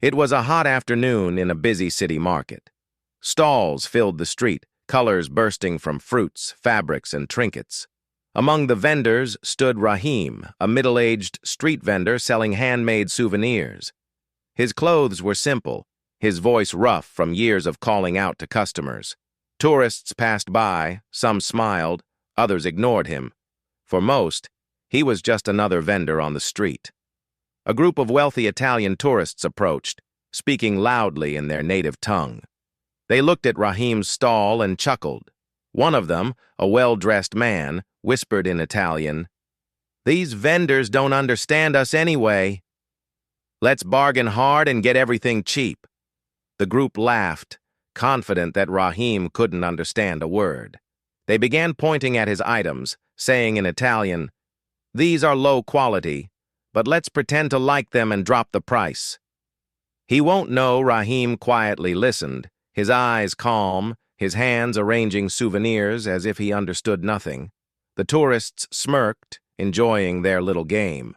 It was a hot afternoon in a busy city market. Stalls filled the street, colors bursting from fruits, fabrics, and trinkets. Among the vendors stood Rahim, a middle-aged street vendor selling handmade souvenirs. His clothes were simple, his voice rough from years of calling out to customers. Tourists passed by, some smiled, others ignored him. For most, he was just another vendor on the street. A group of wealthy Italian tourists approached, speaking loudly in their native tongue. They looked at Rahim's stall and chuckled. One of them, a well-dressed man, whispered in Italian, "These vendors don't understand us anyway. Let's bargain hard and get everything cheap." The group laughed, confident that Rahim couldn't understand a word. They began pointing at his items, saying in Italian, "These are low quality, but let's pretend to like them and drop the price." He won't know Rahim quietly listened, his eyes calm, his hands arranging souvenirs as if he understood nothing. The tourists smirked, enjoying their little game.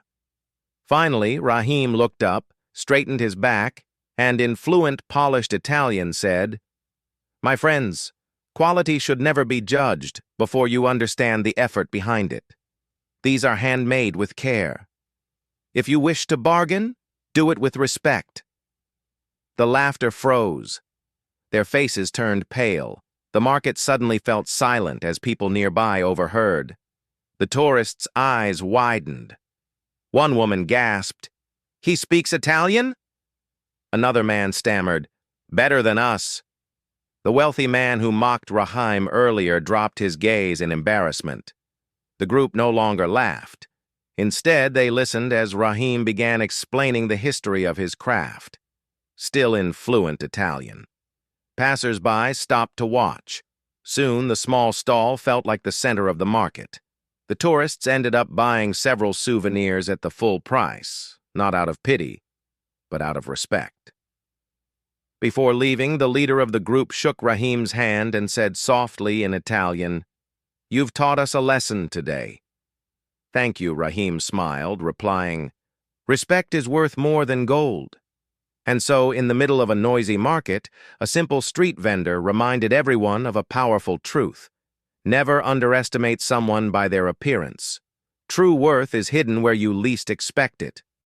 Finally, Rahim looked up, straightened his back, and in fluent, polished Italian said, "My friends, quality should never be judged before you understand the effort behind it. These are handmade with care. If you wish to bargain, do it with respect." The laughter froze. Their faces turned pale. The market suddenly felt silent as people nearby overheard. The tourists' eyes widened. One woman gasped, "He speaks Italian?" Another man stammered, "Better than us." The wealthy man who mocked Rahim earlier dropped his gaze in embarrassment. The group no longer laughed. Instead, they listened as Rahim began explaining the history of his craft, still in fluent Italian. Passers-by stopped to watch. Soon, the small stall felt like the center of the market. The tourists ended up buying several souvenirs at the full price, not out of pity, but out of respect. Before leaving, the leader of the group shook Rahim's hand and said softly in Italian, "You've taught us a lesson today." "Thank you," Rahim smiled, replying, "Respect is worth more than gold." And so, in the middle of a noisy market, a simple street vendor reminded everyone of a powerful truth. Never underestimate someone by their appearance. True worth is hidden where you least expect it.